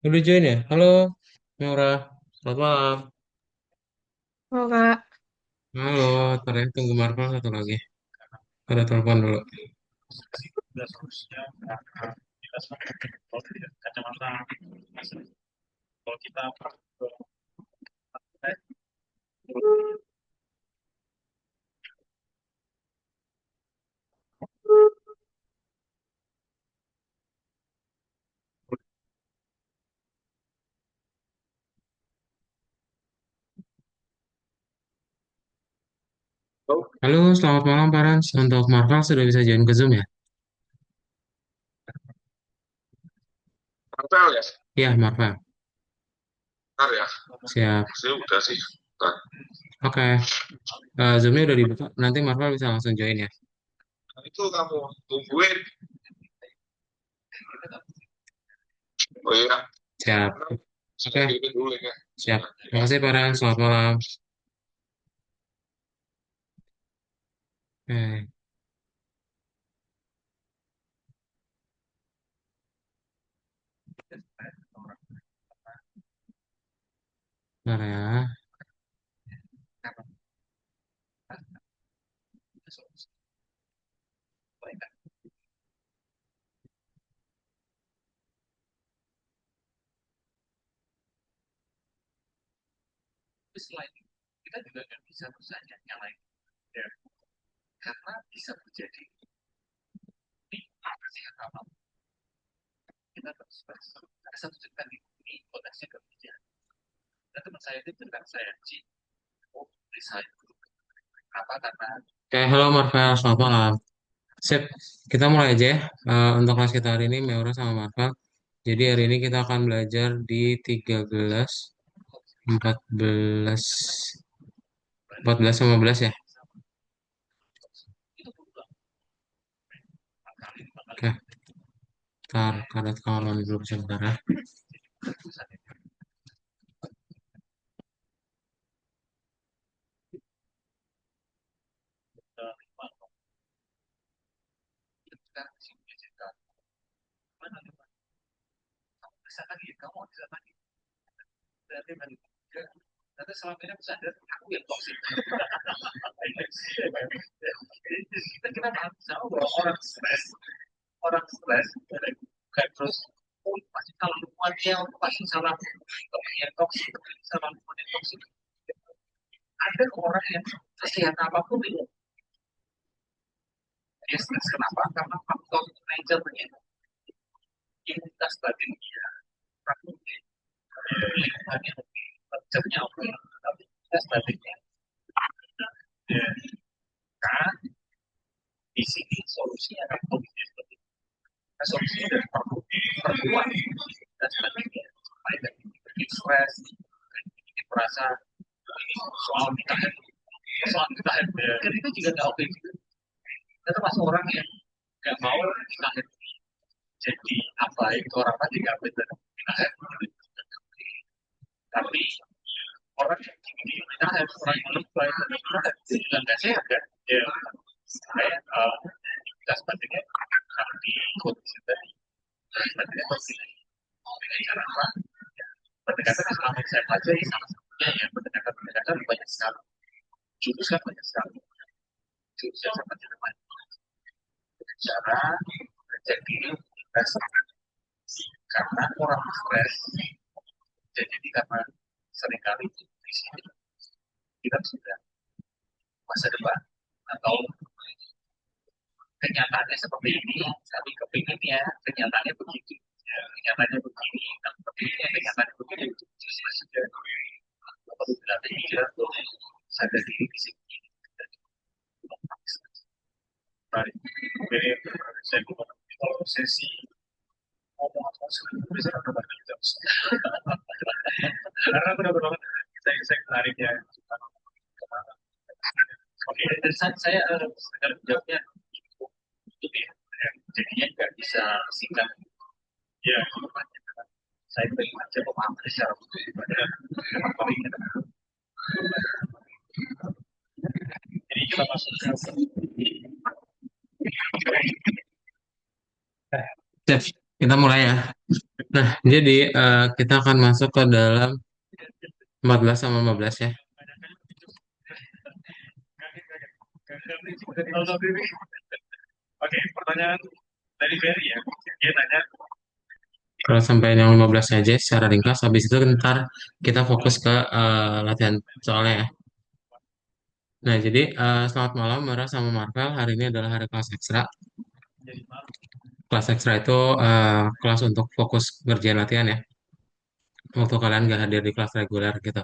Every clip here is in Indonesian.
Udah join ya? Halo, Mira. Selamat malam. Oh, Kak. Halo, ntar ya, tunggu Marvel satu lagi. Ada telepon dulu. Halo, selamat malam Pak Rans. Untuk Marvel sudah bisa join ke Zoom ya? Marvel ya? Iya, Marvel. Bentar ya. Siap. Saya udah sih. Bentar. Oke. Zoom-nya udah dibuka. Nanti Marvel bisa langsung join ya. Itu kamu tungguin. Oh iya. Siap. Saya Oke, kirim dulu ya. siap. Terima kasih Pak Rans. Selamat malam. Oke, bentar ya. Oke, halo Marvel. Selamat malam. Sip, kita mulai aja ya. Untuk kelas kita hari ini, Meura sama Marvel. Jadi hari ini kita akan belajar di 13, 14, 14 sama 15 ya. Oke, ntar karet kawan dulu sebentar ya. Sip, kita mulai ya. Nah, jadi kita akan masuk ke dalam 14 sama 15 ya. Oke, pertanyaan dari Ferry ya. Dia tanya, Kalau sampai yang 15 aja secara ringkas, habis itu ntar kita fokus ke latihan soalnya ya. Nah, jadi selamat malam Mara sama Marvel. Hari ini adalah hari kelas ekstra. Kelas ekstra itu kelas untuk fokus ngerjain latihan ya. Waktu kalian gak hadir di kelas reguler gitu.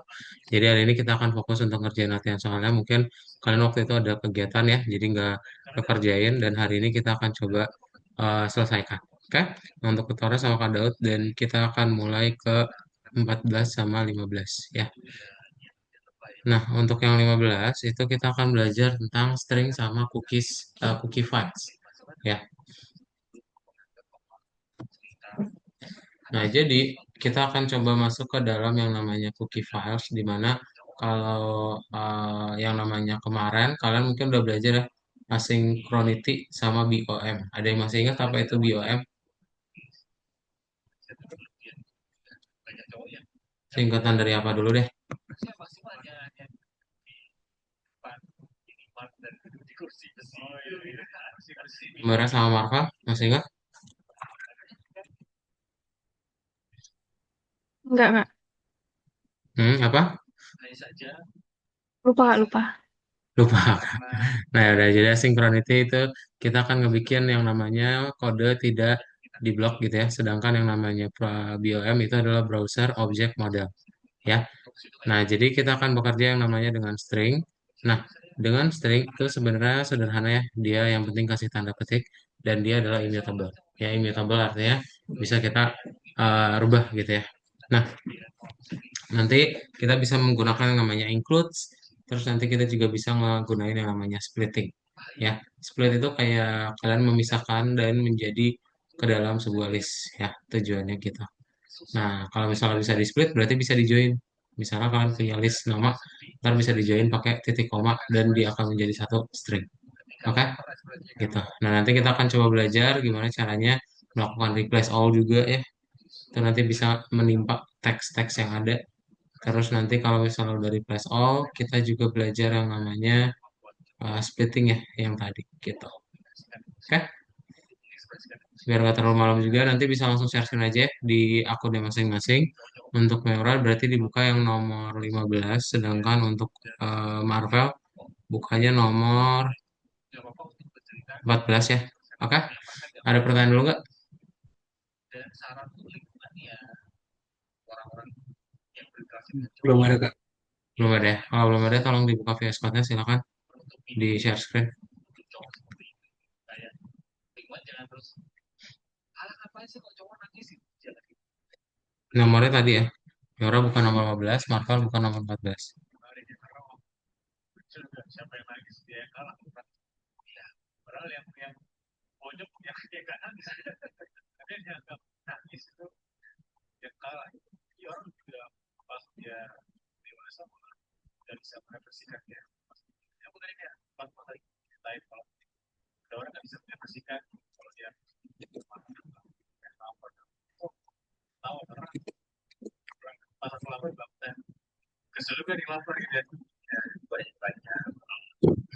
Jadi hari ini kita akan fokus untuk ngerjain latihan soalnya mungkin kalian waktu itu ada kegiatan ya, jadi nggak kekerjain dan hari ini kita akan coba selesaikan. Oke? Nah, untuk tutorial sama Kak Daud dan kita akan mulai ke 14 sama 15 ya. Nah, untuk yang 15 itu kita akan belajar tentang string sama cookies, cookie files ya. Nah, jadi kita akan coba masuk ke dalam yang namanya cookie files, di mana kalau yang namanya kemarin kalian mungkin udah belajar ya asynchronity sama BOM. Ada yang masih ingat apa itu BOM? Singkatan dari apa dulu deh? Mbak sama Marfa masih ingat? Enggak. Apa? Lupa, Kak, lupa. Lupa. Nah, ya udah jadi asynchronity itu kita akan ngebikin yang namanya kode tidak diblok gitu ya. Sedangkan yang namanya BOM itu adalah browser object model ya. Nah, jadi kita akan bekerja yang namanya dengan string. Nah, dengan string itu sebenarnya sederhana ya. Dia yang penting kasih tanda petik dan dia adalah immutable. Ya, immutable artinya bisa kita rubah gitu ya. Nah, nanti kita bisa menggunakan yang namanya includes, terus nanti kita juga bisa menggunakan yang namanya splitting. Ya, split itu kayak kalian memisahkan dan menjadi ke dalam sebuah list ya tujuannya gitu. Nah, kalau misalnya bisa di split berarti bisa di join. Misalnya kalian punya list nama, ntar bisa di join pakai titik koma dan dia akan menjadi satu string. Oke, gitu. Nah, nanti kita akan coba belajar gimana caranya melakukan replace all juga ya. Itu nanti bisa menimpa teks-teks yang ada. Terus nanti kalau misalnya udah replace all, kita juga belajar yang namanya splitting ya, yang tadi gitu. Oke, biar nggak terlalu malam juga, nanti bisa langsung share screen aja ya di akunnya masing-masing. Untuk Memorial berarti dibuka yang nomor 15, sedangkan untuk Marvel bukanya nomor 14 ya. Oke, ada pertanyaan dulu nggak? Belum ada kak. Belum ada ya. Kalau belum ada, tolong dibuka VS Code-nya, silakan di share screen. Nomornya tadi ya. Yora bukan nomor 15, Marvel bukan nomor 14. siapa yang nangis dia yang kalah bukan dia. Padahal yang pojok yang gak nangis. Tapi yang dianggap nangis itu yang kalah. Jadi orang juga pas dia dewasa malah udah bisa mengekspresikan dia. Ya bukan ini ya, pas lagi lain kalau ada orang nggak bisa mengekspresikan kalau dia tahu orang pas selama belum kesel juga di lapor gitu ya. Banyak banyak.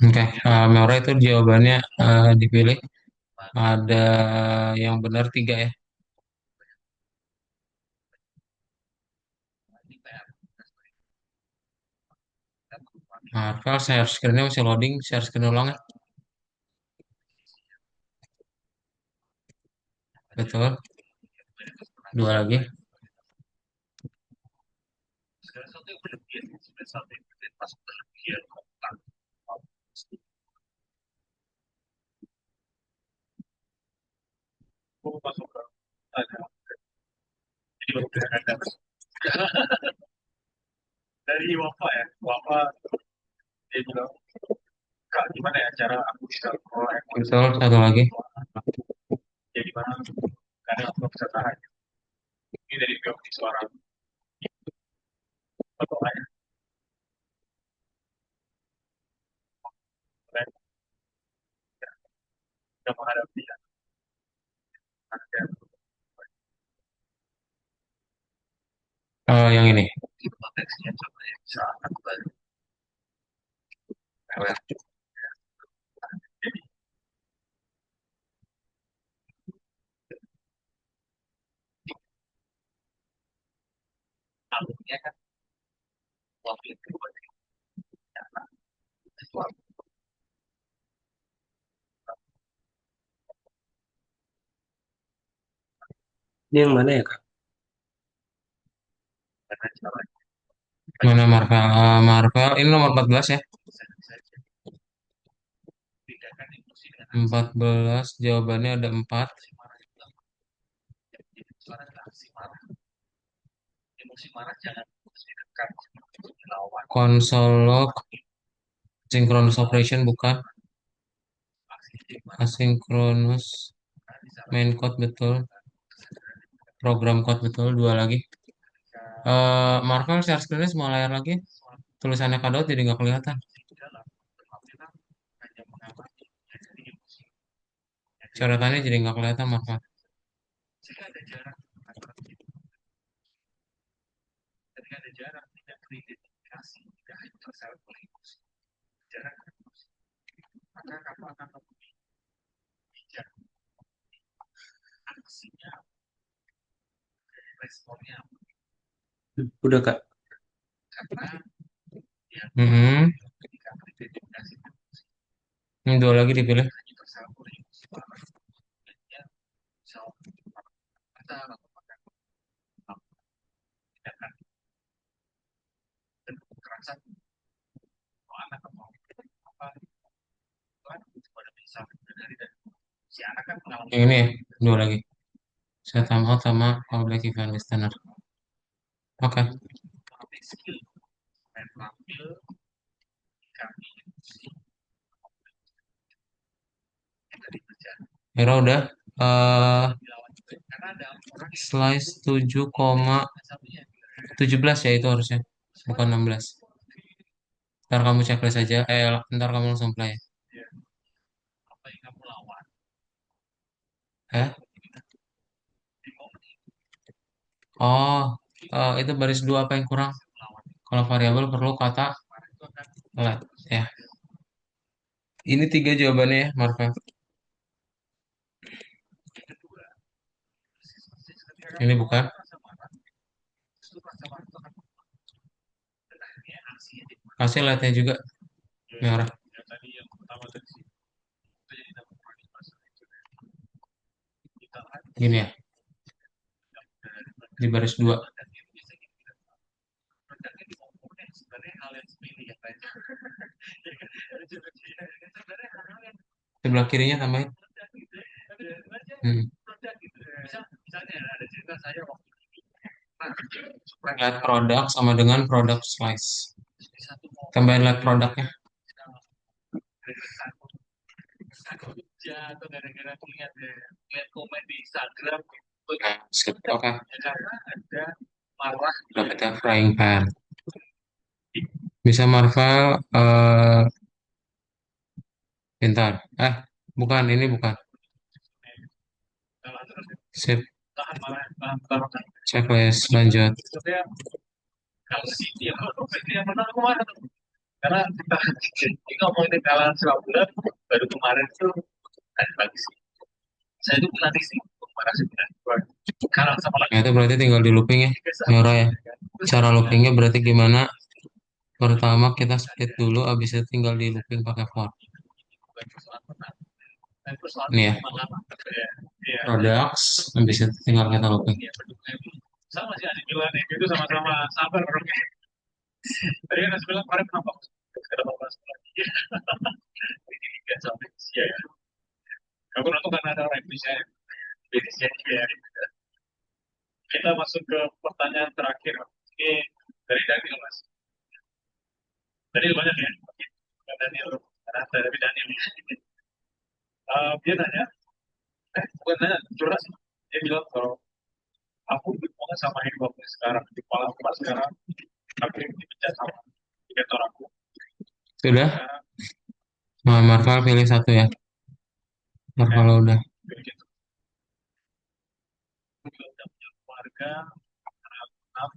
Oke, Maura itu jawabannya dipilih. Ada yang benar tiga ya. Marvel share screen-nya masih loading, share screen ulang ya. Betul. Dua lagi. Segala sesuatu yang berlebihan, segala sesuatu yang pas berlebihan, aku masuk ke ada. Jadi baru ada dari Wafa ya, Wafa dia bilang, Kak gimana ya cara aku bisa mengelola emosi? Betul, satu lagi. Jadi mana? Karena aku bisa tahan. Ini dari biologi suara. Atau lain, kalian sudah menghadapi ya. Ada Yang ini. Konteksnya coba ya, misalkan baru lewat. Jadi alurnya kan waktu itu Ini yang mana ya, Kak? karena cara Mana Marvel? Marvel ini nomor 14 ya. saja bedakan emosi dengan 14 jawabannya ada 4. emosi marah juga. Jadi suara adalah aksi marah. Emosi marah jangan dekat melawan Console log, synchronous operation bukan. aksi marah Asynchronous di saat main code betul. Program code betul. 2 lagi. Marvel share screen semua layar lagi. Tulisannya Kadot jadi nggak kelihatan. dalam bermakna hanya mengamati dari emosi. Coretannya jadi nggak kelihatan Marvel. Jika ada jarak antara ketika ada jarak tidak teridentifikasi tidak hanya terseret oleh emosi jarak emosi maka kamu akan lebih bijak aksinya responnya Udah, Kak. karena yang Mm-mm. ketika teridentifikasi emosi Ini 2 lagi dipilih. hanya terseret oleh emosi marah dan dia bisa kata atau bahkan tindakan dan kekerasan atau anak atau apa kan pada bisa dari dan si anak kan mengalami Yang ini ya. 2 lagi. Saya time out sama callback event listener. Oke. mengalami skill dan tampil kami emosi yang tadi berjalan Hero udah. dilawan juga karena ada orang yang Slice 7,17 ya itu harusnya. Bukan 16. Ntar kamu checklist aja. Ntar kamu langsung play. ya, apa yang kamu lawan Eh? di momen Oh, itu baris 2 apa yang kurang? melawan Kalau variabel perlu kata kemarin itu akan let ya. Ini 3 jawabannya ya, Marvel. yang kedua persis ketika Ini kamu bukan. rasa marah justru rasa marah itu akan dan akhirnya aksinya jadi Kasih letnya juga merah. ya tadi yang pertama tadi sih itu jadi dapat mengurangi masalah itu kita kan Gini ya, di baris 2. rendahnya itu biasanya kita rendahnya di momen yang sebenarnya hal yang sepele yang lain sebenarnya hal-hal yang Sebelah kirinya tambahin. rendah gitu ya tapi sebenarnya Hmm. rendah gitu misalnya ada cerita saya waktu itu nah supaya Let product sama dengan product slice. di satu momen Tambahin let produknya. gara-gara takut kerja atau gara-gara lihat komen di Instagram gitu Nah, skip. Oke. ya karena ada marah Dapat ya frying pan. Bisa Marvel. Pintar. Bukan. Ini bukan. terus Sip. tahan marah tahan Checklist. Lanjut. maksudnya kalau sih dia menang kemarin karena kita ngomongin kalah selama bulan baru kemarin tuh ada lagi sih saya tuh nanti sih marah sebenarnya kalah sama lagi Ya, itu berarti tinggal di looping ya. Nyora ya. Cara loopingnya berarti gimana? Pertama kita split dulu, abis itu tinggal di looping pakai for. Ini ya. Products, abis itu tinggal kita looping. sama sih ada bilang itu sama-sama sabar orangnya tadi kan saya bilang kemarin kenapa kenapa pas lagi ini liga sampai usia ya aku nonton karena ada orang Indonesia Indonesia juga ya kita masuk ke pertanyaan terakhir ini dari Daniel mas Daniel banyak ya bukan Daniel karena dari Daniel dia nanya bukan nanya curhat sih dia bilang kalau aku banget sama hidup aku sekarang di kepala aku pas sekarang aku yang dipecat sama kantor aku Sudah? sekarang Nah, Marvel pilih satu ya. Marvel udah. begitu aku juga udah punya keluarga anak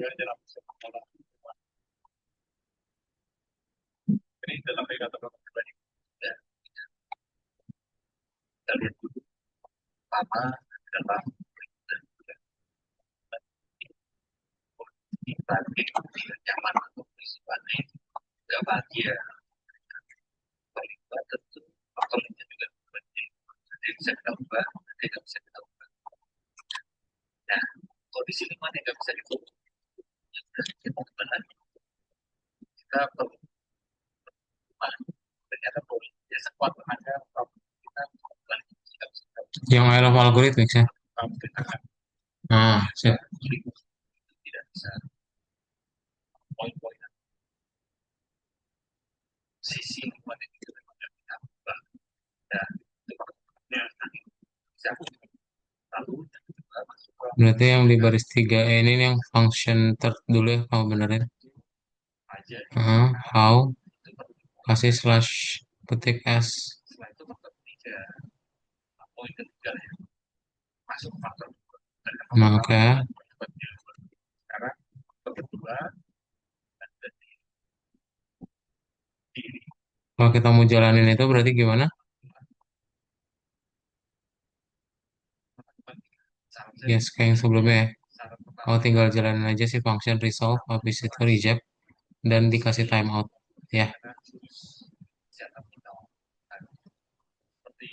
juga dalam sekolah. Ini dalam metode pribadi. Ya, kita lihat dulu pertama adalah kita tidak nyaman untuk bersifat nggak bahagia. Paling tentu faktornya juga penting. Jadi bisa kita ubah, nanti nggak bisa kita ubah. Nah, kondisi lingkungan yang nggak bisa diubah, ya udah kita benar kita perlu ubah. Ternyata ya sekuat tenaga kita balik kita bisa Yang I love algorithmics ya. kita kan Sip. tidak bisa poin-poin sisi lingkungan yang kita kita ubah. Dan itu faktornya nanti bisa lalu juga masuk ke Berarti yang di baris 3E ini yang function third dulu ya, kamu benerin. aja. How, Itu perlu. kasih slash petik S. Setelah itu faktor ketiga, poin ketiga ya, masuk faktor kedua. Dan faktor Maka sekarang faktor kedua ada di kalau kita mau jalanin itu berarti gimana? saran Yes, kayak yang sebelumnya ya. saran pertama Kalau tinggal jalanin aja sih function resolve, habis itu reject, dan dikasih timeout. Ya, kesehatan mental. Nah, seperti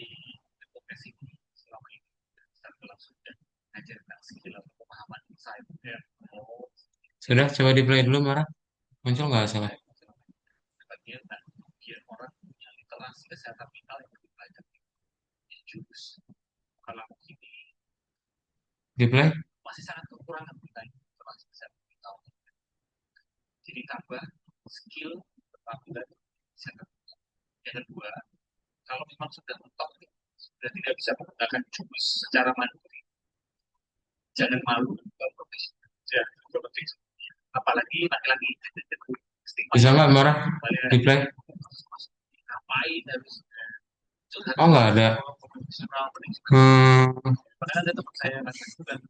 advokasi selama ini bisa berlangsung dan mengajarkan skill atau pemahaman insight ya. sudah coba di play dulu, Mara. Muncul nggak salah? Bagian dan biar orang punya literasi kesehatan mental yang lebih banyak di jurus. Kalau ini Di play? masih sangat kekurangan kita literasi kesehatan mental. Jadi tambah skill keterampilan kesehatan mental. Yang kedua, kalau memang sudah mentok, sudah tidak bisa menggunakan jurus secara mandiri, jangan malu kalau profesional. Ya, itu penting. Apalagi laki-laki stigma Bisa nggak, Mara? Di play? ngapain harus sudah Oh, nggak ada. profesional pendidikan. Hmm, Padahal ada teman saya kata itu kan,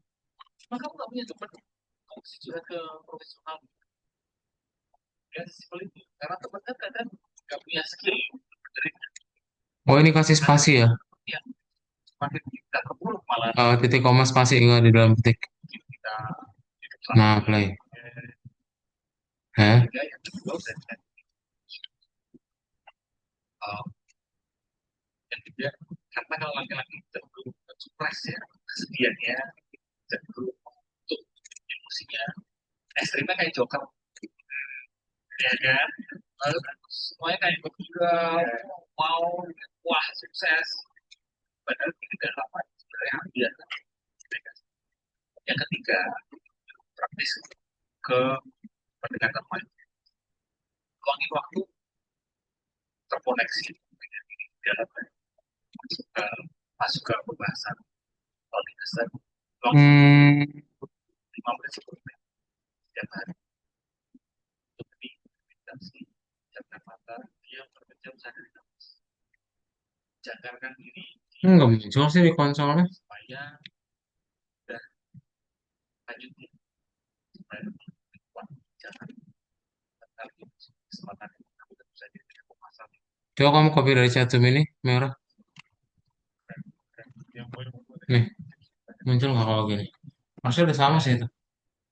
cuma kamu nggak punya teman, kamu mesti curhat ke profesional. Ya simpel itu. Karena teman kan kadang nggak punya skill dari oh ini kasih spasi ya? yang semakin kita terpuruk malah Titik koma spasi nggak di dalam titik. kita hidup Nah, lagi. play. Hah? Tiga yang kedua dan yang tiga karena kalau laki-laki cenderung supres ya kesedihannya cenderung untuk emosinya ekstrimnya kayak joker ya kan lalu semuanya kayak bergila mau wah sukses padahal ini tidak apa sebenarnya biasa. Yang ketiga praktis ke pendekatan main luangin waktu terkoneksi dengan diri dalam masuk ke pembahasan organisasi Hmm, 5 menit 10 menit setiap hari untuk meditasi jamkan mata diam berjam sadar nafas jangkarkan diri nggak muncul sih di konsolnya. supaya udah lanjutin supaya lebih kuat jangan tertarik kesempatan yang kamu tentu saja tidak memasang Coba kamu copy dari chatroom ini, merah. yang boleh membuat Nih, muncul nggak kalau gini? Harusnya udah sama sih itu.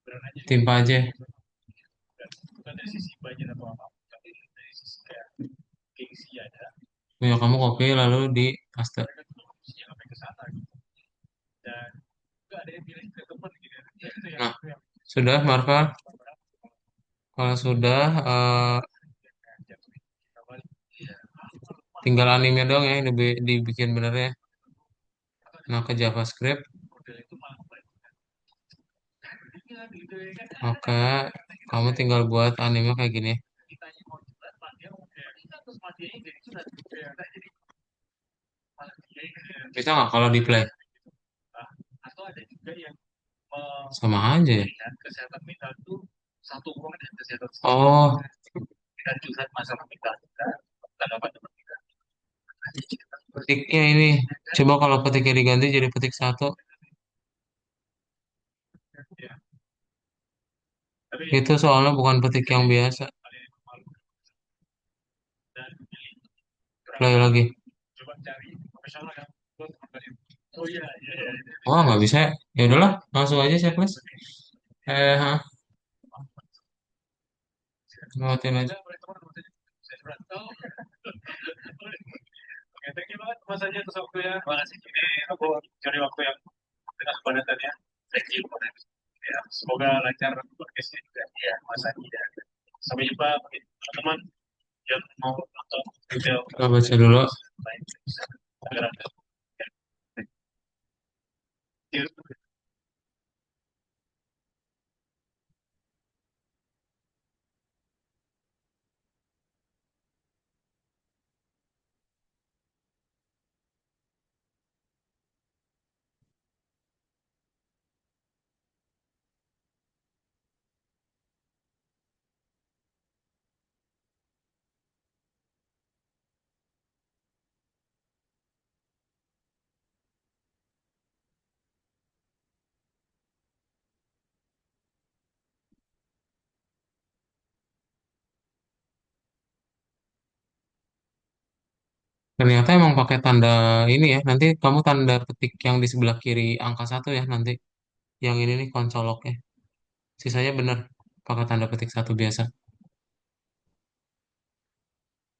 berananya Timpa aja. bukan dari sisi budget atau apa tapi dari sisi kayak gengsi ada Ya, kamu copy lalu di paste. mereka juga fungsinya sampai ke sana gitu dan nggak ada yang pilih ke teman gitu ya itu yang Nah, sudah, Marvel. Kalau sudah, tinggal anime doang ya yang dibikin bener ya. Nah, ke JavaScript. model itu malah baik gitu ya kan Oke, kamu tinggal buat anime kayak gini. kitanya mau curhat malah dia mau kayak kita terus malah dia jadi curhat ya kan jadi malah dia Bisa nggak kalau di play? nah, atau ada juga yang Sama aja ya. melihat kesehatan mental itu satu hubungan dengan kesehatan Oh, kita curhat masalah mental kita tanggapan teman kita aja cerita petiknya ini. Coba kalau petiknya diganti jadi petik satu. ya tapi Itu soalnya bukan petik yang biasa. kalian yang malu dan pilih Play gerakan lagi. coba cari profesional yang buat teman kalian. Oh iya, iya, iya, iya. Oh, nggak bisa. Ya udahlah, langsung aja checklist. Ha, lewatin aja. Saya boleh teman maksudnya. Saya berantau. Oke, thank you banget Mas aja atas waktunya. Terima kasih. Ini aku cari waktu yang dengan kepadatannya. Thank you. Ya, semoga lancar podcastnya juga. Ya, Mas Adi. Ya. Sampai jumpa bagi teman-teman yang mau nonton video Kita baca dulu. lain. Agar Anda. Ya. Ternyata emang pakai tanda ini ya. Nanti kamu tanda petik yang di sebelah kiri angka satu ya nanti. Yang ini nih konsoloknya. Sisanya bener. Pakai tanda petik satu biasa.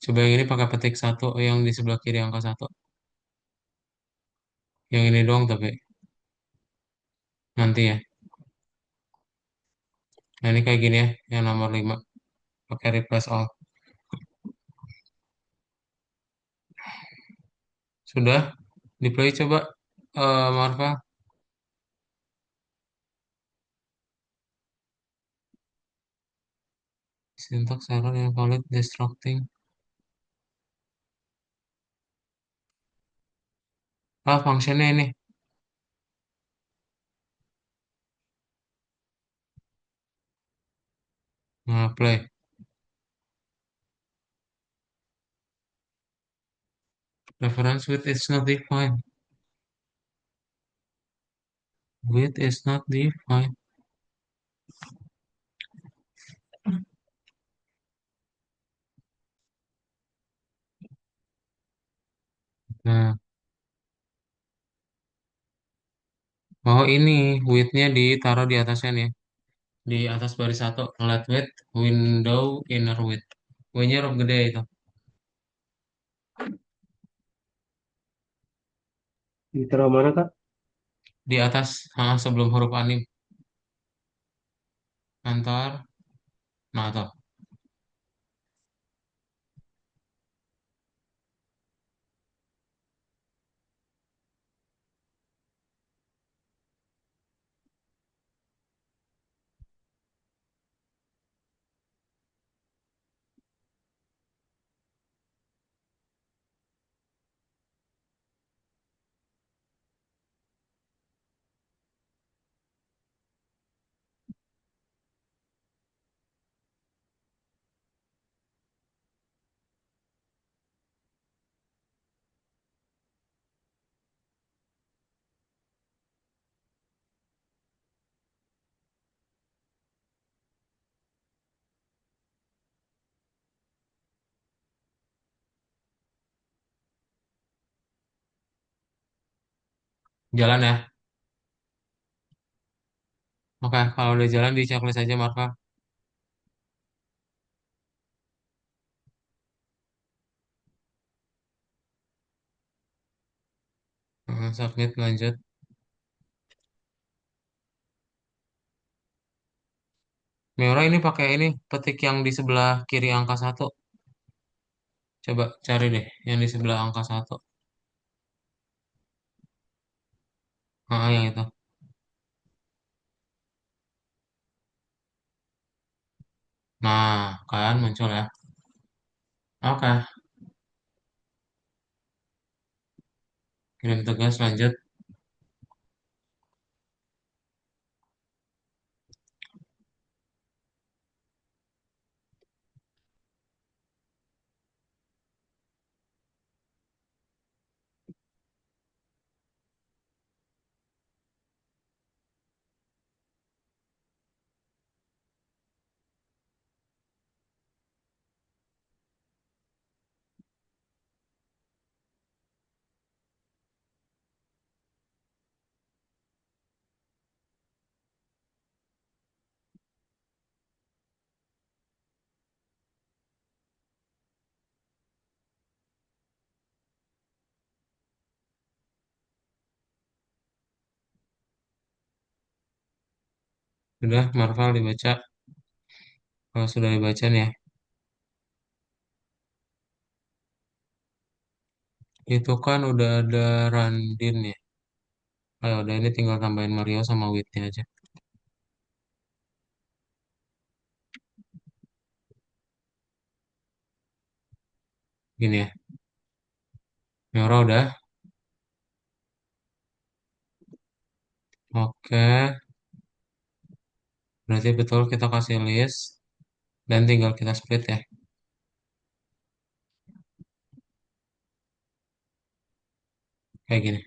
Coba yang ini pakai petik satu yang di sebelah kiri angka satu. Yang ini doang tapi nanti ya. Nah ini kayak gini ya. Yang nomor 5 pakai replace all. Sudah di play coba Marva. Syntax error invalid destructing. Ah, functionnya ini. Nah, play. Reference width is not defined. Width is not defined. Nah, oh ini width-nya ditaruh di atasnya nih. Di atas baris satu. Let width, window, inner width. W-nya huruf gede itu. Ditaruh mana, Kak? Di atas, sebelum huruf anim. Enter. Nah, tuh. Jalan ya. Oke, kalau udah jalan di checklist aja, Marva. Submit, lanjut. Meora ini pakai ini, petik yang di sebelah kiri angka satu. Coba cari deh, yang di sebelah angka satu. Yang itu. Nah, kan muncul ya. Oke, kirim tugas, lanjut. Sudah, Marval dibaca. Kalau sudah dibaca nih ya. Itu kan udah ada Randin ya. Ayo, udah ini tinggal tambahin Mario sama Witnya aja. Gini ya. Miora udah. Oke. Berarti betul kita kasih list. Dan tinggal kita split ya. Kayak gini.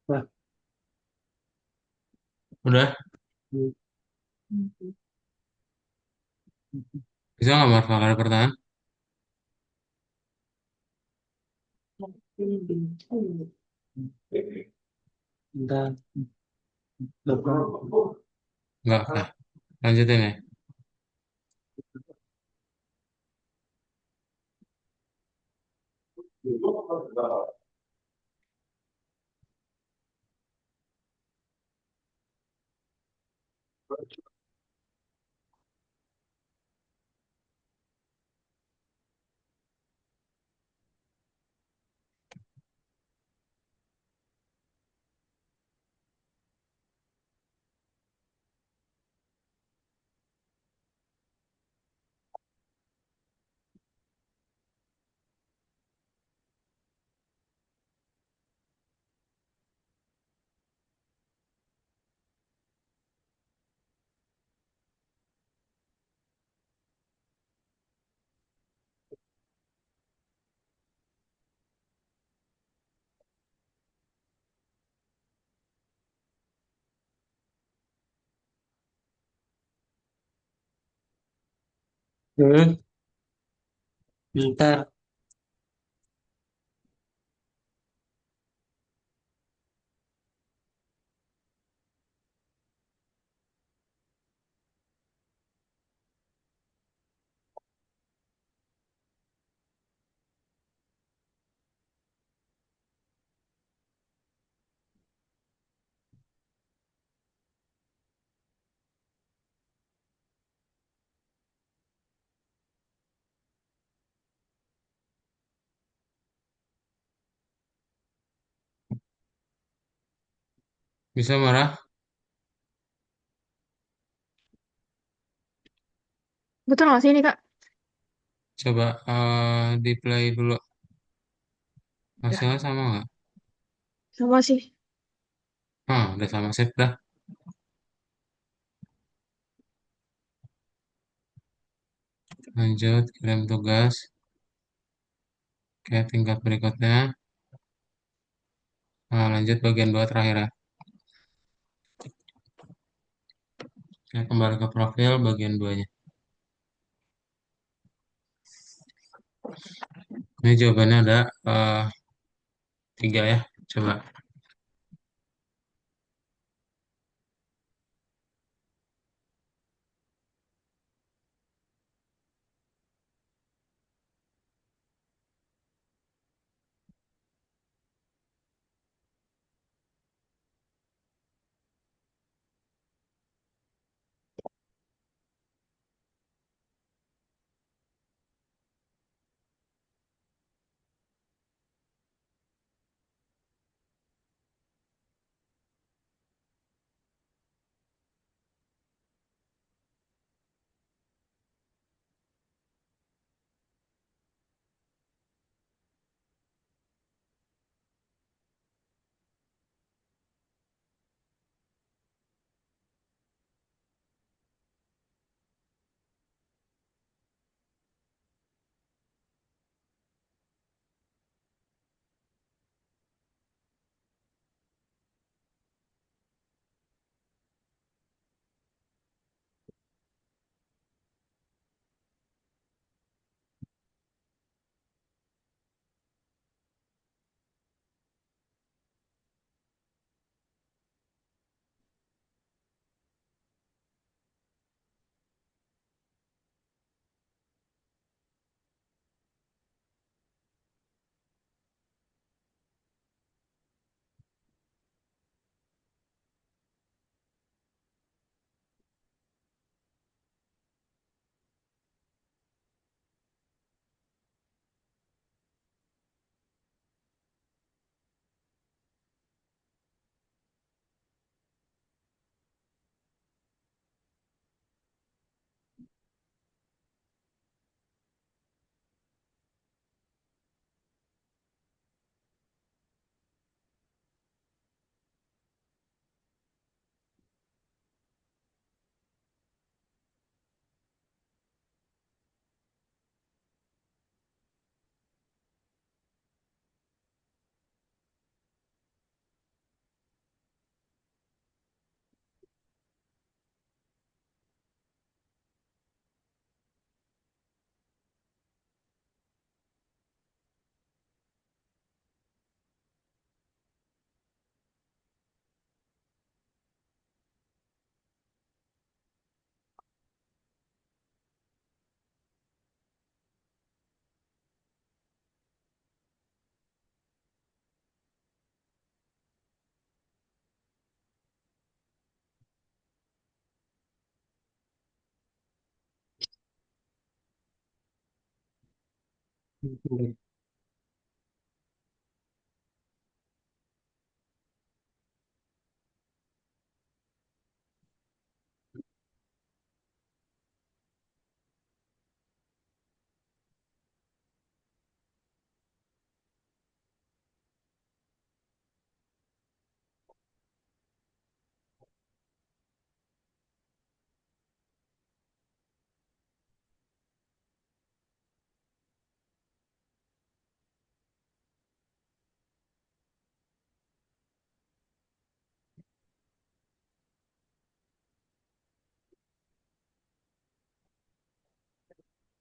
Nah, Udah. hmm, Bisa nggak Marval ada pertanyaan? entah, belum. Nggak. Nah, lanjutin ya. Hmm, bentar. Bisa marah? Betul nggak sih ini, Kak? Coba di play dulu. Ya, Hasilnya sama nggak? Sama sih. Udah sama sip dah. Lanjut, kirim tugas. Oke, tingkat berikutnya. Lanjut bagian 2 terakhir ya. Saya kembali ke profil bagian 2-nya. Ini jawabannya ada 3 ya. Coba.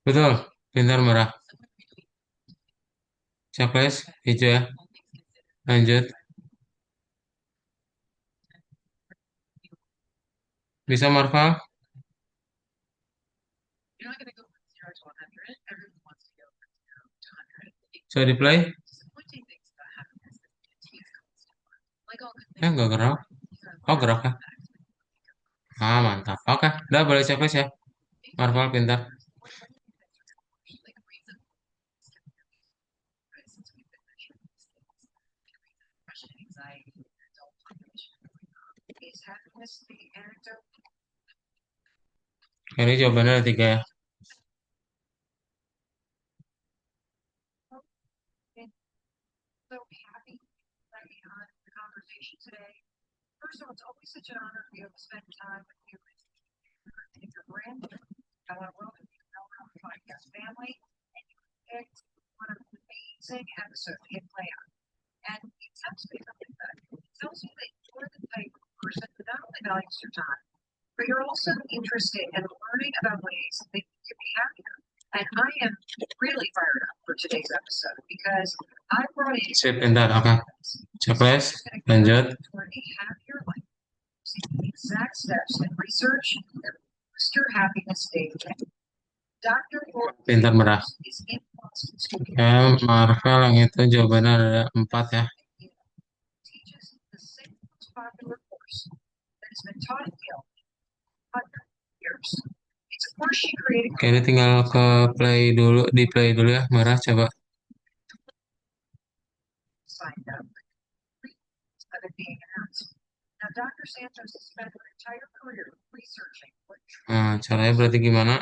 Betul, pintar merah. Checklist, hijau ya. Lanjut. Bisa Marval? Sudah di play? Nggak gerak. Oh, gerak ya? Ah, mantap. Oke, udah boleh checklist ya. Marval pintar. Ini jawabannya ada 3 ya. Sip, pintar. Oke. Checklist, lanjut. Pintar merah. Ya, Marvel yang itu jawabannya ada 4 ya. Oke, ini tinggal ke play dulu, di play dulu ya. Merah coba. Nah, caranya berarti gimana?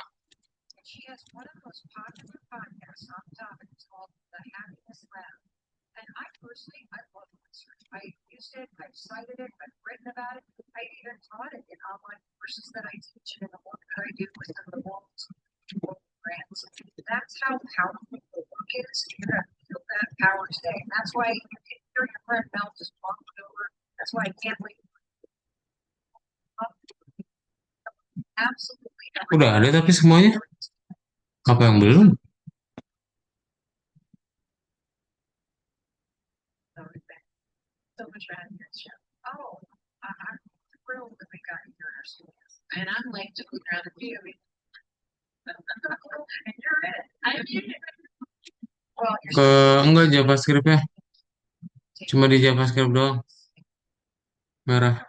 Udah ada tapi semuanya. Apa yang belum? Ke enggak JavaScript-nya. Cuma di JavaScript doang. Merah.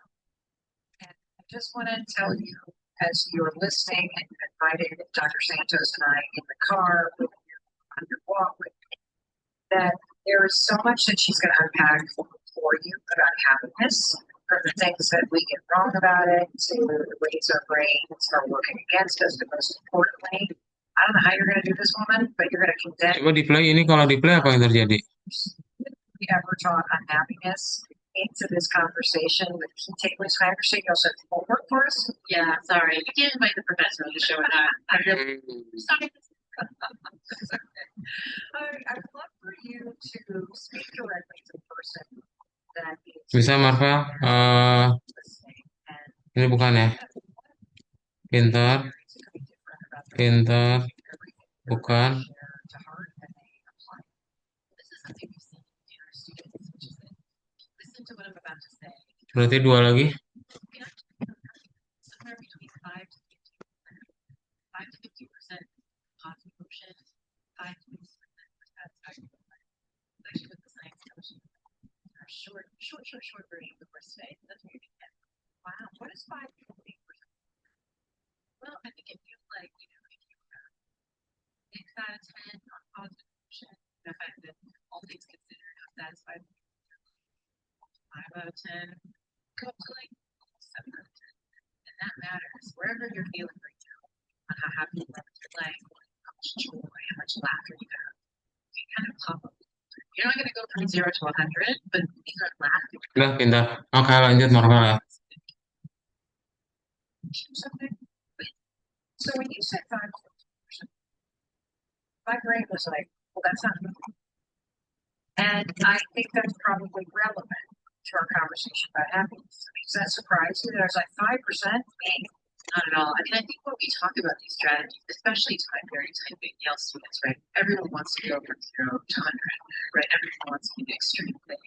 Coba di play ini, kalau di play apa yang terjadi? Bisa Marvel? Ini bukan ya? Pintar, pintar, bukan. Berarti 2 lagi. the fact that all things considered, I'm satisfied with 5 out of 10, go up to like 7 out of 10. And that matters wherever you're feeling right now, on how happy you are with your life, how much joy, how much laughter you have. You kind of pop up. You're not going to go from 0 to 100, but these are laughing. Udah pindah. Oke, lanjut Marvel ya. Something. So when you said 5, my brain was like, well, that's not me. And I think that's probably relevant to our conversation about happiness. I mean, does that surprise you that I was like 5%? Me. Not at all. I mean, I think when we talk about these strategies, especially to my very type A Yale students, right? Everyone wants to go from 0 to 100, right? Everyone wants to be the extreme thing.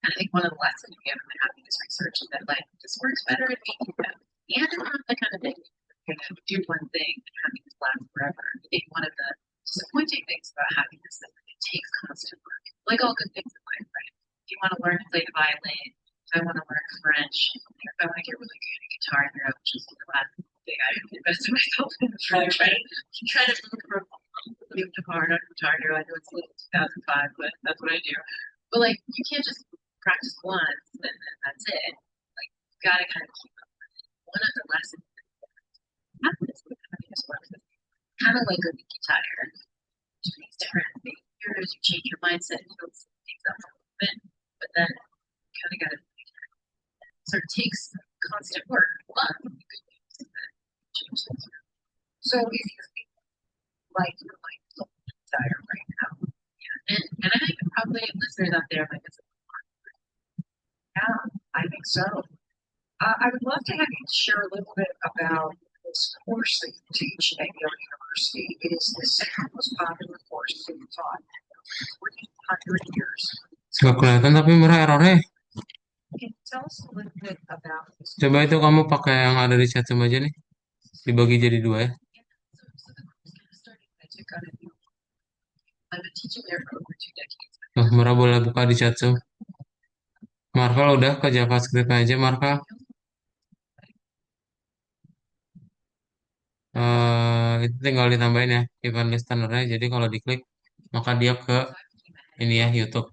And I think one of the lessons we get from the happiness research is that like this works better at making them. And it's not the kind of thing you're gonna do one thing and happiness lasts forever. I think one of the disappointing things about happiness is that it takes constant work. Like all good things in life, right? If you want to learn to play the violin, if I want to learn French, if I want to get really good at guitar hero, which is the last thing I invested myself in, trying to move from new to hard on guitar hero. I know it's late 2005, but that's what I do. But like, you can't just practice once and then that's it. Like, you gotta kind of keep up with it. One of the lessons that happens with happiness works is kind of like a leaky tire. You make different behaviors, you change your mindset, you don't see things up a little bit, but then you kind of gotta so it takes constant work. But the good news is that it changes things. So if you feel like you're like so tired right now, yeah, and I think probably listeners out there like this. Yeah, I think so. I would love to have you share a little bit about this course that you teach at Yale University. It is the second most popular course that you taught for 100 years. Nggak kelihatan tapi merah errornya. Can you tell us a little bit about this? Coba itu kamu pakai yang ada di chat aja nih. Dibagi jadi 2 ya. Oh, Mara boleh buka di chat Zoom. Marvel udah ke JavaScript aja, Marvel. Itu tinggal ditambahin ya event listener-nya. Jadi kalau diklik maka dia ke ini ya YouTube.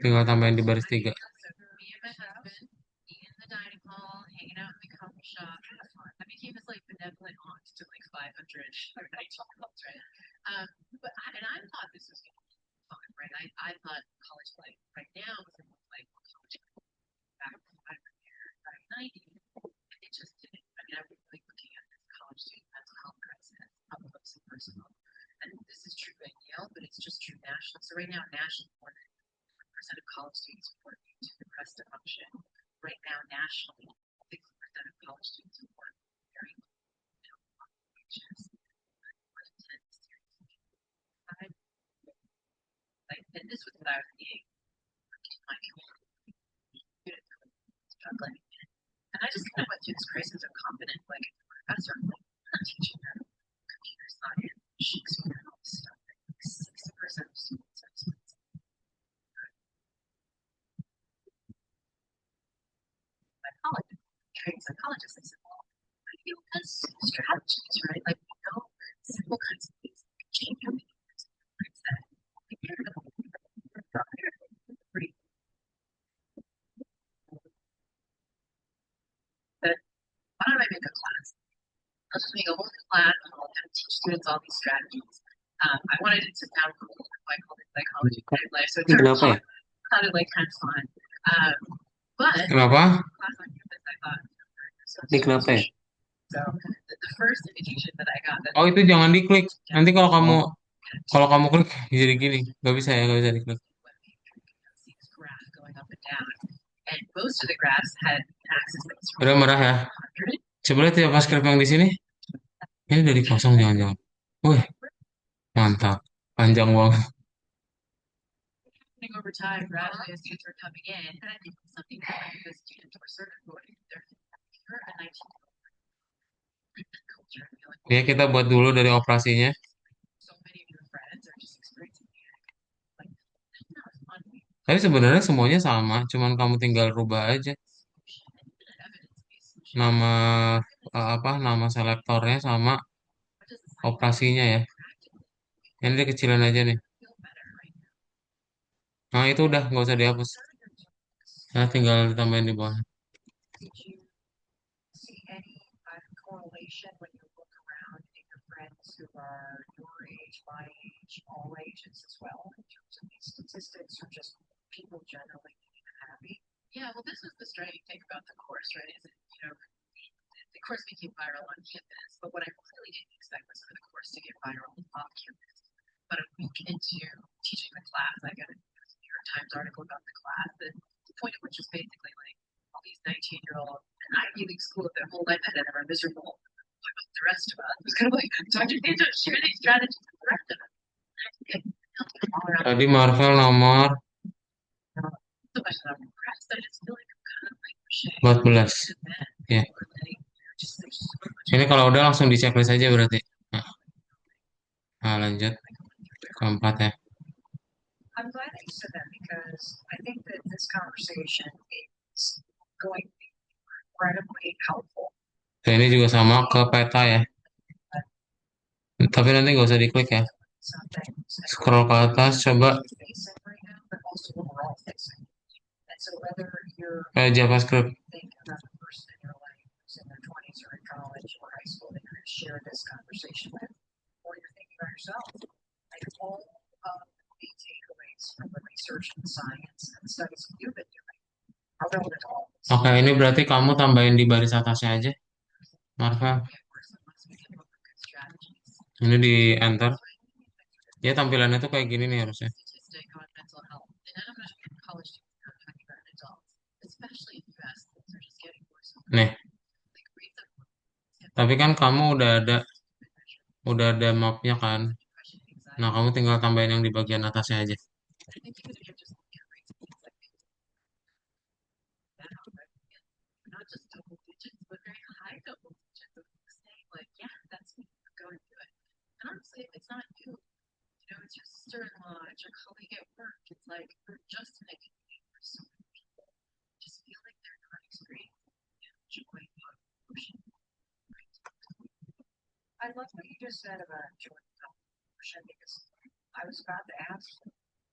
Tinggal tambahin di baris 3. And this is true at Yale, but it's just true nationally. So right now, nationally, more than 1% of college students report to depressed to function. Right now, nationally, 60% of college students report very low wages. More than 10 seriously. And this was what I was seeing in my community. Struggling. And I just kind of went through this crisis of confidence, like as a professor, I'm like, I'm not teaching them computer science, Shakespeare, and all this stuff. Like 60% of students have students. Psychologist, trained psychologist, I said, well, I feel as strategies, right? Like, we know simple kinds of things that can change your mindset. Like, you're going to pretty. But why don't I make a class? I'll just make a whole class and I'll kind of teach students all these strategies. I wanted it to sound cool, so I called it psychology kind of life. So it sounded like kind of fun. But Kenapa? Class on campus, I thought. Kenapa ya? So the first indication that I got that. Oh, itu jangan diklik. Nanti kalau kamu klik jadi gini, nggak bisa ya, nggak bisa diklik. And most of the graphs had axes that was udah merah ya. Coba lihat ya JavaScript yang di sini. Ini udah dipasang jangan-jangan. Wih, mantap. Panjang banget. Over time, gradually, as students were coming in, and I think something happened because students were sort of going their a 19 culture. Ya, kita buat dulu dari operasinya. So many of your friends are just experiencing like, tapi sebenarnya semuanya sama, cuman kamu tinggal rubah aja. Nama selektornya sama operasinya ya. Ini dikecilin aja nih. Nah itu udah nggak usah dihapus. Nah tinggal ditambahin di bawah. Did you see any correlation when you look around at your friends who are your age, my age, all ages as well, in terms of these statistics, or just people generally being happy? Yeah, well, this was the striking thing about the course, right? Is that, the course became viral on campus, but what I really didn't expect was for the course to get viral off campus. But a week into teaching the class, I got a New York Times article about the class, and the point of which was basically like all these 19-year-olds in Ivy League school their whole life had are miserable. What about the rest of us? It was kind of like, Dr. Sandra, share these strategies with the rest of us. All around Tadi Marvel nomor so much that I'm impressed. I just feel like I'm kind of like pushing 14. men Ya. or letting just there's so much Ini kalau udah langsung di checklist aja berarti. Nah, lanjut keempat ya. I'm glad that you said that because I think that this conversation is going to be incredibly helpful. Dan ini juga sama ke peta ya. Tapi nanti nggak usah diklik ya. Some things that Scroll ke atas, coba we're facing right now, but also what we're all facing. And so whether you're JavaScript. thinking about a person in your life who's in their 20s or in college or high school that you're going to share this conversation with, or you're thinking about yourself, like all of the takeaways from the research and science and the studies that you've been doing are relevant to all of us. Oke, ini berarti kamu tambahin di baris atasnya aja, Marvel. get worse unless we come up with good strategies. Ini di enter. Ya tampilannya tuh kayak gini nih harusnya. Statistic on mental health, and none of us in college students are talking about adults, especially in the US, things are just getting worse. Nih, Like read the tapi kan kamu udah ada mapnya kan. depression, anxiety. Nah, kamu tinggal tambahin yang di bagian atasnya aja. I think even if you're just looking at rates, things like that, right? Not just double digits, but very high double digits of saying like, yeah, that's me, going through it. And honestly, if it's not you, it's your sister-in-law, it's your colleague at work. It's like you're just in a community where so many people just feel like they're not experiencing joy or emotion. I love what you just said about joy and emotion because I was about to ask,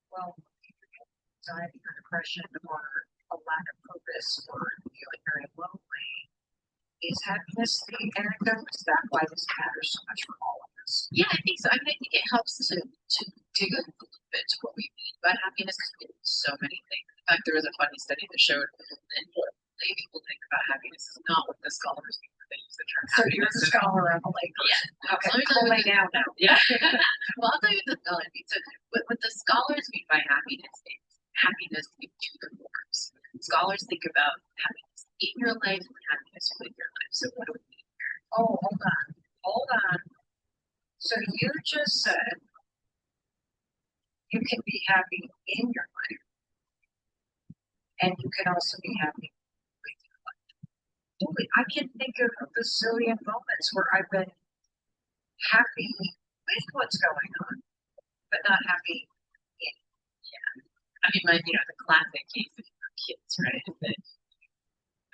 well, if you're getting anxiety or depression or a lack of purpose or feeling very lonely, is happiness the antidote? Is that why this matters so much for all of us? Yeah, I think so. I mean, I think it helps to dig a little bit to what we mean by happiness because we mean so many things. In fact, there was a funny study that showed that what lay people think about happiness is not what the scholars mean when they use the term So you're happiness. the scholar on the lake. Yeah. Okay, So let me tell you lay what the- down now. Yeah. Well, I'll tell you what the scholars mean. So what the scholars mean by happiness is happiness in two forms. Scholars think about happiness in your life and happiness with your life. So what do we mean? Oh, hold on. Hold on. So you just said you can be happy in your life. And you can also be happy with your life. Holy, I can think of a bazillion moments where I've been happy with what's going on, but not happy in. I mean, the classic case of kids, right? Is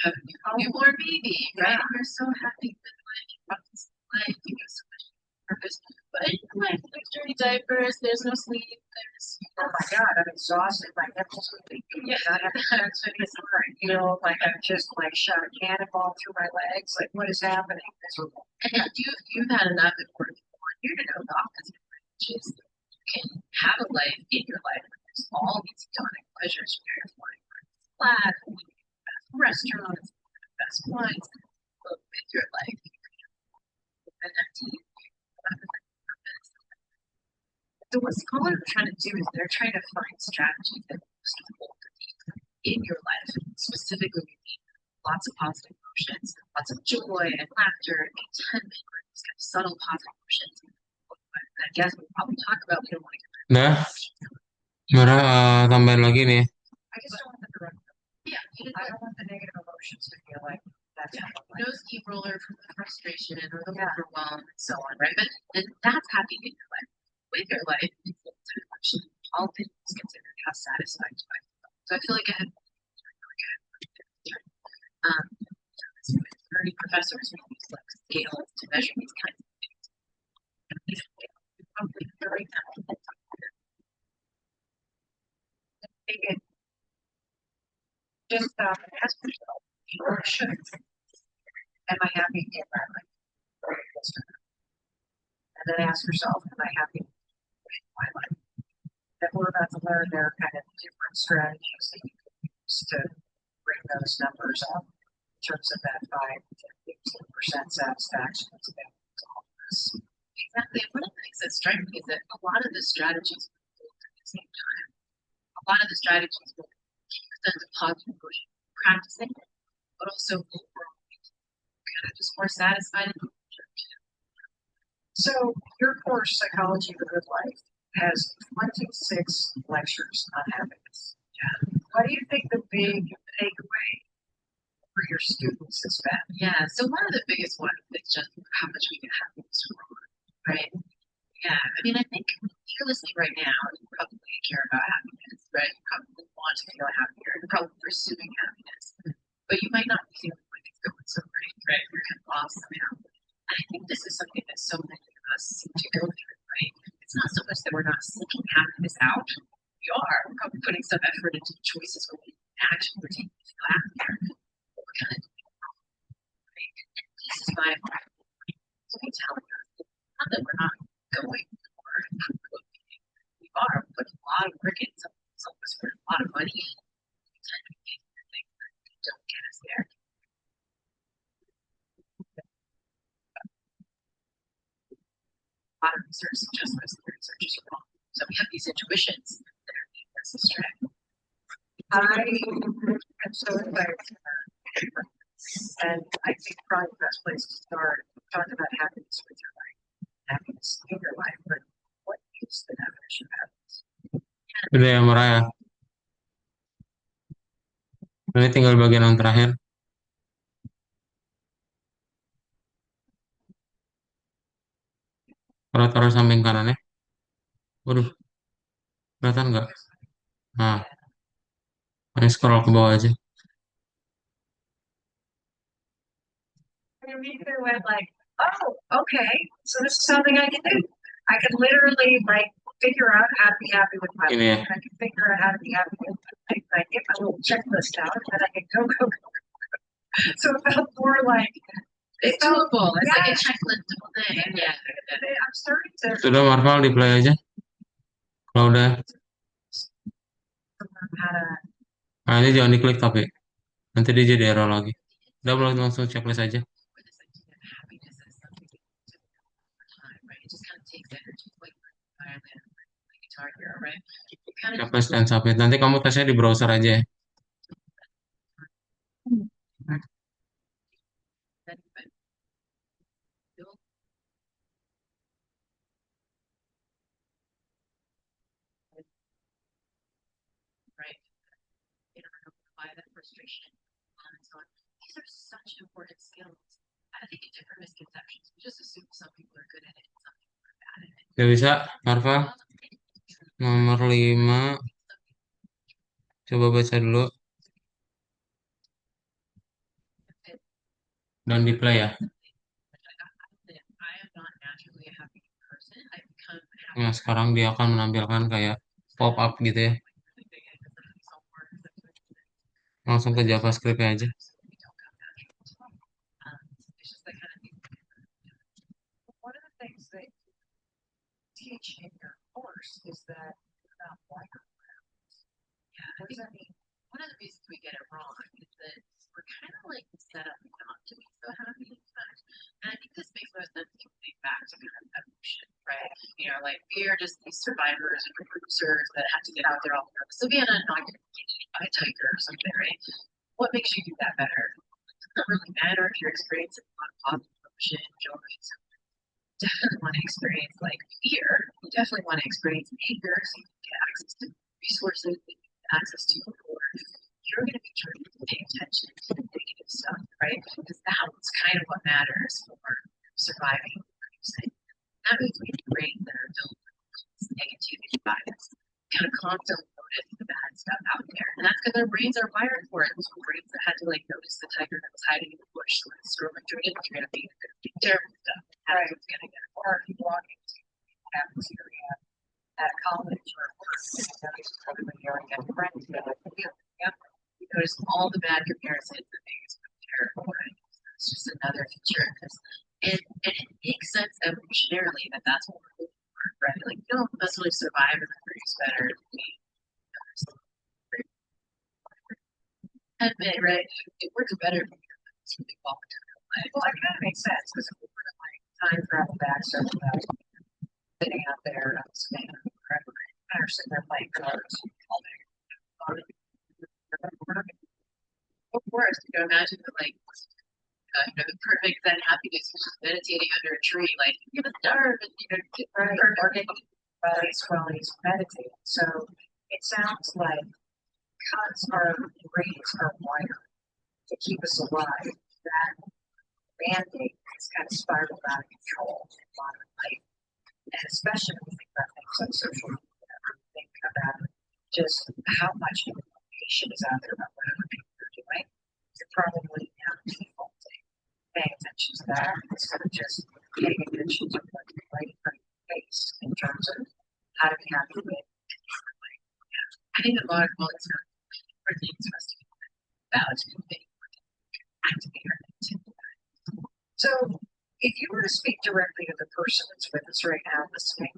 that newborn baby, right? Yeah. You're so happy with life, you have so much purpose. But in life, there's dirty diapers, there's no sleep, there's Oh my God, I'm exhausted. My nipples are leaking. Yeah. Not having sex anymore. I feel like I've just shot a cannonball through my legs. Like, what is happening? Miserable. and you've had enough at work here to know the opposite, which is you can have a life in your life where there's all these hedonic pleasures where you're flying flat, best restaurants, best wines, but with your life, and so what scholars are trying to do is they're trying to find strategies that most hold in your life, specifically lots of positive emotions, lots of joy and laughter, contentment, these kind of subtle positive emotions. I guess we'll probably talk about we don't want to get Nah, tambahin lagi nih. I just don't want the direct. yeah, I don't want the negative emotions to feel like that's yeah, how no steamroller from the frustration or the Yeah. overwhelm and so on, right? But then that's happy in your life. With your life, it's ultimate emotion. All things considered, how satisfied do I feel? So I feel like I had really good. Nerdy professors make these like scales to measure these kinds of things. right now. Take it, just stop and ask yourself, or should, am I happy in my life? And then ask yourself, am I happy in my life? That we're about to learn there are kind of different strategies that you can use to bring those numbers up in terms of that 5 to 15% satisfaction. It's about all this. Exactly. And one of the things that strike me is that a lot of the strategies will work at the same time. A lot of the strategies will keep your sense of positive emotion practicing, but also overall kind of just more satisfied in the future too. So your course, Psychology of a Good Life, has 26 lectures on happiness. Yeah. What do you think the big takeaway for your students has been? Yeah. So one of the biggest ones is just how much we get happiness from, right? Yeah. I mean, I think if you're listening right now, you probably care about happiness, right? You probably want to feel happier. You're probably pursuing happiness, but you might not be feeling like it's going so great, right? You're kind of off somehow. And I think this is something that so many of us seem to go through, right? It's not so much that we're not seeking happiness out. We are. We're probably putting some effort into the choices we're making, action we're taking to feel happier. But we're kind of doing it wrong, right? And this is my so we telling us not that we're not going for improvement. We are. We put a lot of work in. Some of us put a lot of money in. We tend to be taking things that don't get us there. A lot of research suggests most of the research is wrong. So we have these intuitions that are leading us astray. I am so excited to learn. And I think probably the best place to start, talk about happiness with your life, happiness in your life, but what is the definition of happiness? Udah ya, Mara ya. Ini tinggal bagian yang terakhir. Kalau taruh samping kanannya. Waduh, kelihatan nggak? Nah, ini scroll ke bawah aja. And immediately went like, oh, okay, so this is something I can do. I can literally like figure out how to be happy with my Ini life. ya. I can figure out how to be happy with my life. I get my little checklist out and then I can go. So it felt more like It's doable. It's like a Yeah. checklistable thing. Yeah. I'm starting to Sudah, Marvel, di play aja. Kalau udah, learn how to nah ini jangan diklik tapi. Nanti dia jadi error lagi. Udah, boleh langsung checklist aja. Where this idea of happiness is something that you do over time, right? It just kind of takes energy, like violin, like Guitar Hero, right? You kind of Checklist dan submit. Nanti kamu tesnya di browser aja ya. that, but build right in order to apply that frustration and so on. These are such important skills. I think different misconceptions. We just assume some people are good at it and some people are bad at it. Udah bisa, Marvel. Nomor 5. Coba baca dulu. Dan di play ya. I am not naturally a happy person. I become happy. Nah, sekarang dia akan menampilkan kayak pop up gitu ya. Langsung ke JavaScript aja. One of the things that you teach in your course is that you're not wired. Yeah, I think one of the reasons we get it wrong is that we're kind of like set up not to be so happy in fact. And I think this makes most sense if you think back to kind of evolution, right? You know, like we are just these survivors and recruiters that have to get out there all the savannah and not get eaten by a tiger or something, right? What makes you do that better? It doesn't really matter if you're experiencing a lot of positive emotion, joy, so you definitely want to experience like fear. You definitely want to experience anger so you can get access to resources that you get access to before. You're going to be trying to pay attention to the negative stuff, right? Because that's kind of what matters for surviving and producing. That means we need brains that are built with negativity bias, kind of constantly notice the bad stuff out there. And that's because our brains are wired for it. Those brains that had to like notice the tiger that was hiding in the bush, so it's scrolling through it, you're going to be terrible stuff. That's what's going to get it. Or if you walk into cafeteria at a college or probably you already got friends together. Yep. You notice all the bad comparisons that make us compare, right? It's just another feature because and it makes sense evolutionarily that that's what we're looking for, right? Like you don't necessarily survive and reproduce better. Admit, right? It works better if you really walk to life. Well, it kind of makes sense because if we were to like time travel back several thousand years, sitting out there on Spain forever, and are sitting there playing cards all day. Of course, you can imagine the like, the perfect Zen happiness, which is meditating under a tree, like you're the dark, and get Right, or getting bodies while he's meditating. So it sounds like cuts are rays are wired to keep us alive. That mandate is kind of spiraled out of control in modern life. And especially when we think about things like social media, or think about just how much information is out there about whatever people are doing. You're probably now defaulting, paying attention to that instead of just paying attention to what's right in front of your face in terms of how to be happy with. I think a lot of politics are for things for us to be about to be activate. So, if you were to speak directly to the person that's with us right now listening,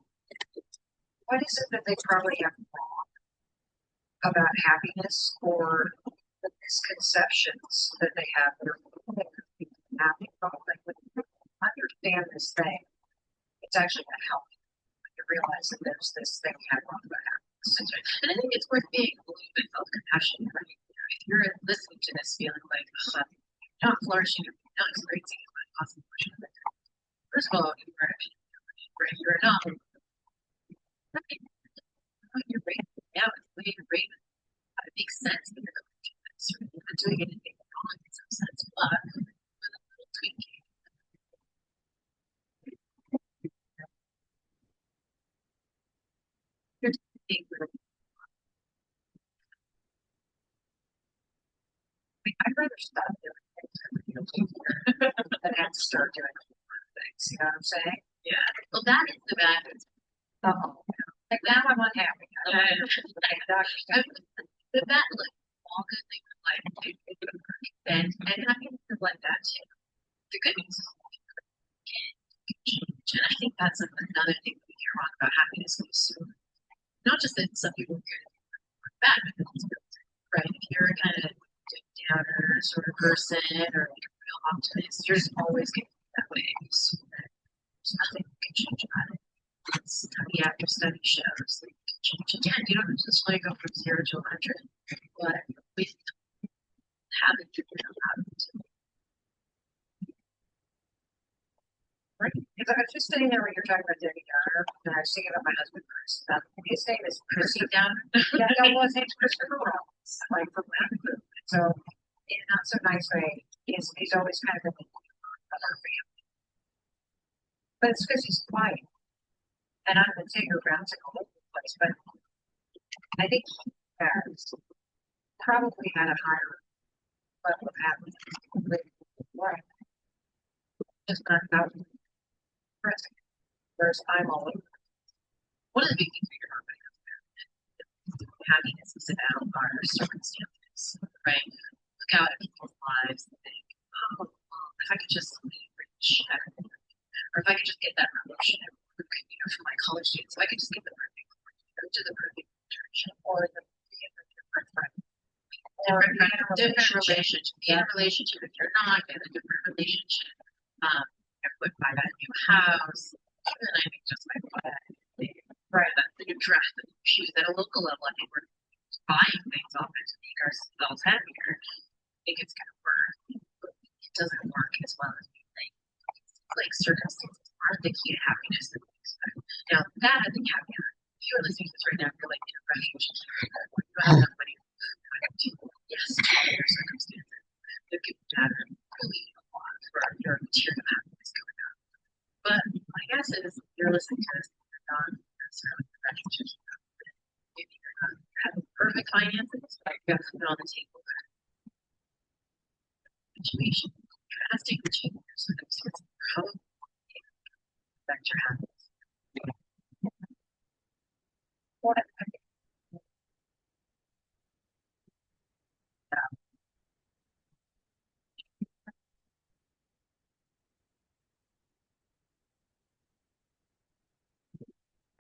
what is it that they probably have wrong about happiness or the misconceptions that they have that are happy? Like, when you understand this thing, it's actually going to help you realize that there's this thing you have wrong about happiness. That's right. And I think it's worth being a little bit self-compassionate, right? If you're listening to this feeling like not flourishing, not experiencing as much possible portion of it. First of all, you're not. Right. You're right. Yeah, it's the way you're right. It makes sense that you're going to do this. You're not doing anything wrong in some sense, but with a little tweaking. Here's the thing where I'd rather stop doing things than have to start doing things. You know what I'm saying? yeah. Well, that is the bad news. Oh, like now I'm unhappy. The bad look, all good things in life do work. And happiness is like that too. The good news is change. And I think that's another thing we hear wrong about happiness. Not just that some people are good or bad, but it's good, right? If you're a kind of downer sort of person or like a real optimist, you're just always going to be that way. So there's nothing you can change about it. Study after study shows that you can change again. You don't necessarily go from 0 to 100, but with habit, you know, habit. Right. Because I was just sitting there when you're talking about Debbie Downer, and I was thinking about my husband Chris. His name is Chrissy Christopher. down. Yeah, no, well, his name's Christopher Rollins, like from that group. So, in a not so nice way, he's always kind of been of our family. But it's because he's quiet. And I'm the Tigger bouncing all over the place. But I think he has probably had a higher level of happiness with life. Just not out present. Whereas I'm all over. One of the big things we hear about happiness is about our circumstances, right? Look out at people's lives and think, oh, well, if I could just be rich, or if I could just get that promotion, from my college students, if I could just get the perfect, go to the perfect internship, or the different friend. Different relationship. Get a relationship if you're not, get a different relationship. I would buy that new house. Even I think just like right, the new dress, the new shoes at a local level. I think we're buying things often to make ourselves happier. I think it's gonna work. It doesn't work as well as we think. Like circumstances aren't the key to happiness that we expect. Now that I think happier. If you're listening to this right now, you're like in a relationship. You don't have enough money. Yes, your circumstances. It could matter really a lot for your material happiness going on. But my guess is you're listening to this, you're not necessarily in a relationship. Maybe you're not having perfect finances, but you have something on the table. Situation. Drastic change your circumstances. How affect your happiness.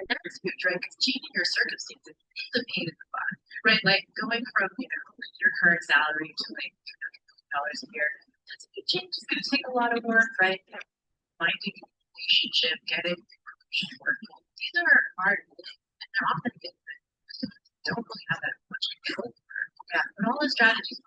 that's huge, right? Because changing your circumstances is a pain in the butt, right? Like going from, your current salary to like $200,000 a year, that's a big change. It's going to take a lot of work, right? Finding a relationship, getting promotion work. These are hard things, and they're often things that don't really have that much control over. Yeah, but all the strategies,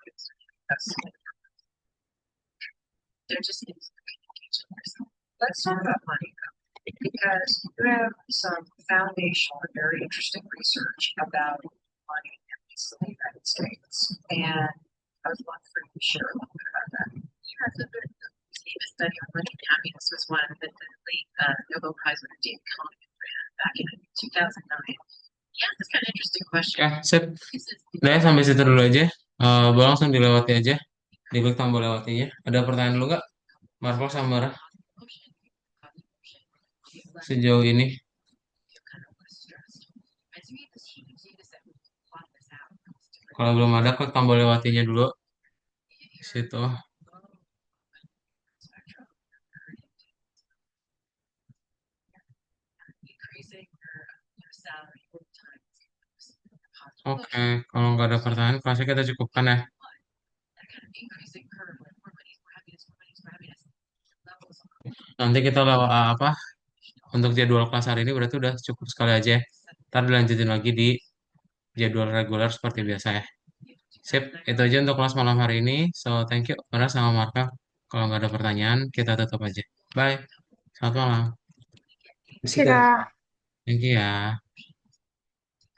they're just things that we can teach yourself. Let's talk about money though, because you have some foundational and very interesting research about money in the United States. And I was wondering if you could share a little bit about that. Yeah, so the famous study on money and happiness was one that the late Nobel Prize winner David Kahneman ran back in 2009. Yeah, it's kind of interesting question. Oke, sip. This is Udah ya, sampai situ dulu aja. Boleh langsung dilewati aja. Diklik tombol lewatinya. Ada pertanyaan dulu nggak? Marvel sama Mara sejauh ini. Kalau belum ada, klik tombol lewatinya dulu. Situ. Oke, kalau nggak ada pertanyaan, kelasnya kita cukupkan ya. Nanti kita lewat apa? Untuk jadwal kelas hari ini berarti udah cukup sekali aja ya. Ntar dilanjutin lagi di jadwal reguler seperti biasa ya. Sip, itu aja untuk kelas malam hari ini. So, thank you. Mara sama Marka. Kalau nggak ada pertanyaan, kita tutup aja. Bye. Selamat malam. Oke, Kak. Thank you ya.